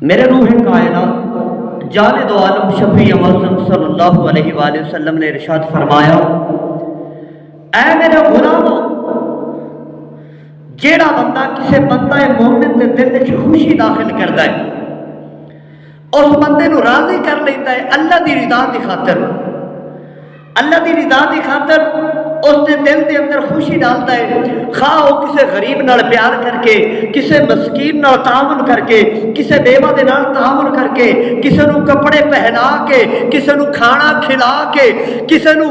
میرے روح کائنات جان دو عالم شفیع معظم صلی اللہ علیہ وآلہ وسلم نے ارشاد فرمایا، اے میرے غلامو، جیڑا بندہ کسے بندہ مومن دے دل وچ خوشی داخل کردا ہے، اس بندے نو راضی کر لیتا ہے اللہ دی رضا دی خاطر، اللہ دی رضا دی خاطر اس دے دل دے اندر خوشی ڈالتا ہے، خواہ وہ کسے غریب نال پیار کر کے، کسے مسکین نال تعاون کر کے، کسے بیوہ دے نال تعاون کر کے، کسے نو کپڑے پہنا کے، کسے نو کھانا کھلا کے، کسے نو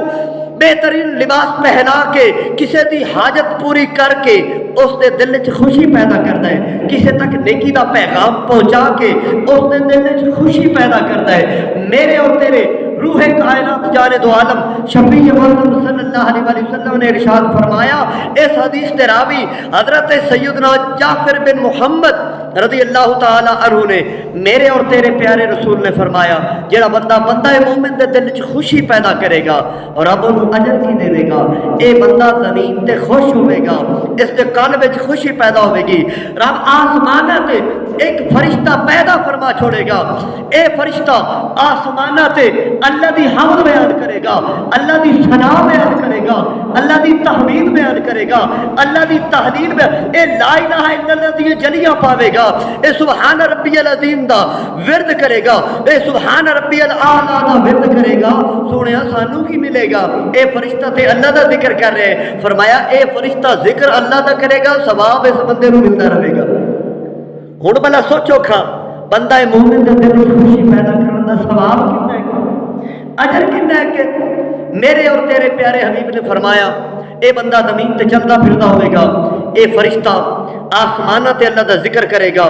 بہترین لباس پہنا کے، کسے دی حاجت پوری کر کے اس دے دل وچ خوشی پیدا کرتا ہے، کسے تک نیکی دا پیغام پہنچا کے اس دے دل وچ خوشی پیدا کرتا ہے۔ میرے اور تیرے روح کائنات جان دو عالم شفیع معظم صلی اللہ علیہ وآلہ وسلم نے ارشاد فرمایا، اس حدیث کے راوی حضرت سیدنا جعفر بن محمد رضی اللہ تعالی عنہ نے میرے اور تیرے پیارے رسول نے فرمایا، جڑا بندہ مومن دے دل وچ خوشی پیدا کرے گا اور رب انہوں اجر کی دے گا، اے بندہ زمین تے خوش ہوئے گا، اس دے قلب وچ خوشی پیدا ہوئے گی۔ رب آسمانہ تے ایک فرشتہ پیدا فرما چھوڑے گا، اے فرشتہ آسمانہ تے اللہ دی حمد بیان کرے گا، اللہ دی ثنا بیان کرے گا، اللہ دی تحمید بیان کرے گا، اللہ دی تحلیل بیان، اے لا الہ الا اللہ دی جلیاں پاوے گا، اے سبحان ربی العظیم دا ورد کرے گا، اے سبحان ربی الاعلیٰ دا ورد کرے گا۔ سونیا سانو کی ملے گا؟ اے فرشتہ تے اللہ دا ذکر کر رہے ہیں، فرمایا اے فرشتہ ذکر اللہ دا کرے گا، ثواب اس بندے نو ملتا رہے گا۔ ہن بلا سوچو کھا، بندہ مومن دے دل وچ خوشی پیدا کرن دا ثواب کتنا ہے، اجر کتنا ہے؟ کہ میرے اور تیرے پیارے حبیب نے فرمایا، اے بندہ زمین تے چلتا پھرتا ہوئے گا، اے فرشتہ آسمانہ تے اللہ دا ذکر کرے گا،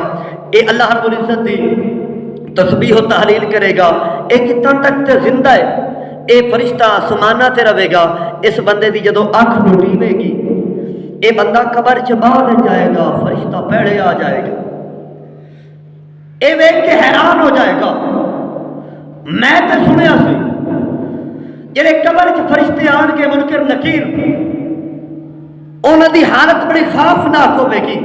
اے اللہ رب العزت دی تسبیح و تحلیل کرے گا، اے کتنا تک تے زندہ ہے، اے فرشتہ آسمانہ تے رہے گا۔ اس بندے دی جدو آنکھ ٹوٹی ہوئے گی، اے بندہ قبر چ بعد جائے گا، فرشتہ پیڑے آ جائے گا، اے ویکھ کے حیران ہو جائے گا، میں تے سنیا سی جڑے قبر چ فرشتے آن کے منکر نکیر انہاں دی حالت بڑی خوفناک ہوے گی،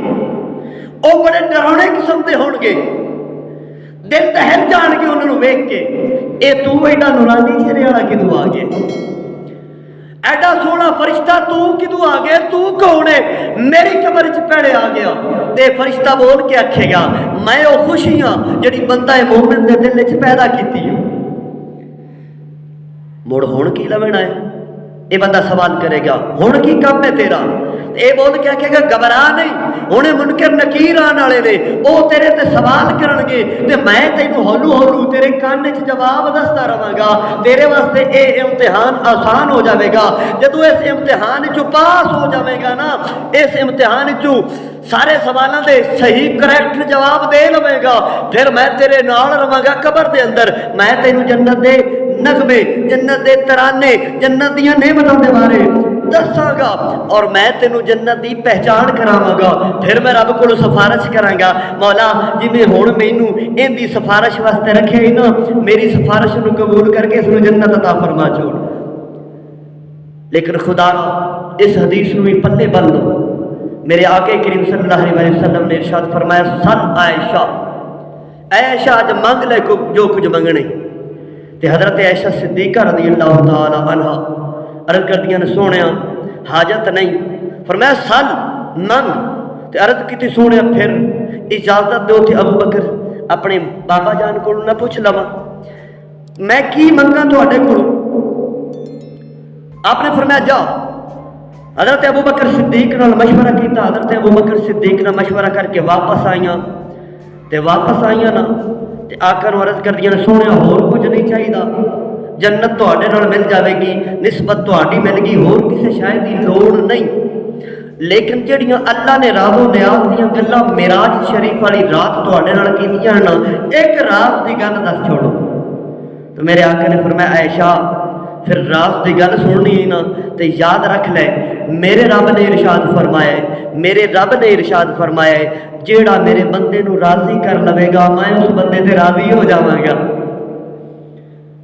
او بڑے ڈراونے قسم دے ہون گے، دل دہل جان گے انہاں نوں ویکھ کے، اے تو ایڈا نورانی چہرے والا کدوں آ گیا، ایڈا سونا فرشتہ تو کدوں آ گیا، تو کون ہے؟ میری قبر چ پیڑے آ گیا۔ تے فرشتہ بول کے آکھے گا، میں او خوشیاں جڑی بندہ مومن دے دل وچ پیدا کیتی ہے، مڑ ہون کی لونا ہے؟ یہ بندہ سوال کرے گا، ہون کی کام ہے تیرا؟ اے بول کے آکھے گا، گھبرا نہیں، ہونے منکر نکیر آن والے نے، او تیرے تے سوال کرن گے تے میں تینوں ہولو ہولو تیرے کان وچ جواب دستا رہاں گا، تیرے واسطے اے امتحان آسان ہو جاوے گا۔ جدوں اس امتحان چوں پاس ہو جاوے گا نا، اس امتحان چوں سارے سوالاں دے صحیح کریکٹ جواب دے لوے گا، پھر میں تیرے نال رہاں گا قبر دے اندر، میں تینوں جنت دے نغمے، جنت دے ترانے، جنت دیاں نعمتاں دے بارے دساں گا، اور میں تینوں جنت دی پہچان کراواں گا۔ پھر میں رب کو سفارش کراں گا، مولا جی میں ہن مینوں ان دی سفارش واسطے رکھے ہی نا، میری سفارش نو قبول کر کے اس نو جنت عطا فرما چھوڑ۔ لیکن خدا اس حدیث نو بھی پلے بن لو، میرے آقا کریم صلی اللہ علیہ وسلم نے ارشاد فرمایا، سل عائشہ، اے عائشہ آج مانگ لے جو کچھ منگنے۔ تے حضرت عائشہ صدیقہ رضی اللہ تعالی عنہ عرض کردیاں نے، سونیا حاجت نہیں، فرمایا سل منگ، تے عرض کیتی سونیا پھر اجازت دو کہ ابو بکر اپنے بابا جان کو نہ پوچھ لوا، میں کی منگا تواڈے کولوں؟ آپ نے فرمایا جا۔ حضرت ابو بکر صدیق نال مشورہ کیتا، حضرت ابو بکر صدیق نال مشورہ کر کے واپس آئیاں، تے واپس آئیاں نا تے آقا نوں عرض کردیاں نے، سونیا ہور کچھ نہیں چاہیدا، جنت تواڈے نال مل جاوے گی، نسبت تواڈی مل گئی، ہور کسے شاید دی لوڑ نہیں، لیکن جڑیاں اللہ نے راز و نیاز دیاں گلاں معراج شریف والی رات تواڈے نال کیتیاں نا، ایک راز دی گل دس چھوڑو۔ تو میرے آقا نے فرمایا، عائشہ پھر راز دی گل سننی ہے نا تے یاد رکھ لے، میرے رب نے ارشاد فرمایا ہے، میرے رب نے ارشاد فرمایا ہے، جیڑا میرے بندے نو راضی کر لوے گا میں اس بندے تے راضی ہو جاواں گا۔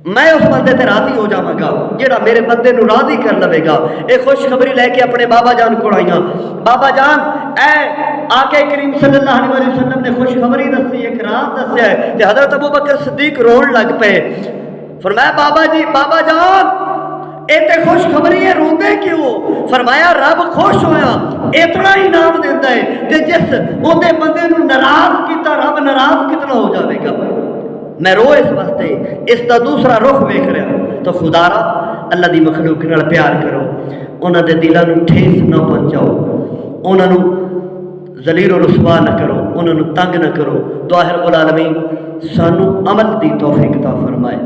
میں اس بندے تے راضی ہو جاواں گا جڑا میرے بندے نو راضی کر لوے گا۔ ایک خوشخبری لے کے اپنے بابا جان کو آئیاں، بابا جان اے آقا کریم صلی اللہ علیہ وسلم نے خوشخبری دسی، ایک رات دسیا ہے کہ حضرت ابوبکر صدیق رون لگ پے۔ فرمایا بابا جی بابا جان اے تے خوشخبری ہے، روندے کیوں؟ فرمایا رب خوش ہویا اتنا انعام دیندا ہے کہ جس اودے بندے نو ناراض کیتا رب ناراض کتنا ہو جاوے گا۔ میں رو اس واسطے اس دا دوسرا رخ ویکھ رہا تو خدا را اللہ دی مخلوق نال پیار کرو، انہاں دے دلاں نو ٹھیس نہ پہنچاؤ، انہاں نو ذلیل و رسوا نہ کرو، انہاں نو تنگ نہ کرو۔ دعا ہے رب العالمین سانو عمل دی توفیق عطا فرمائے۔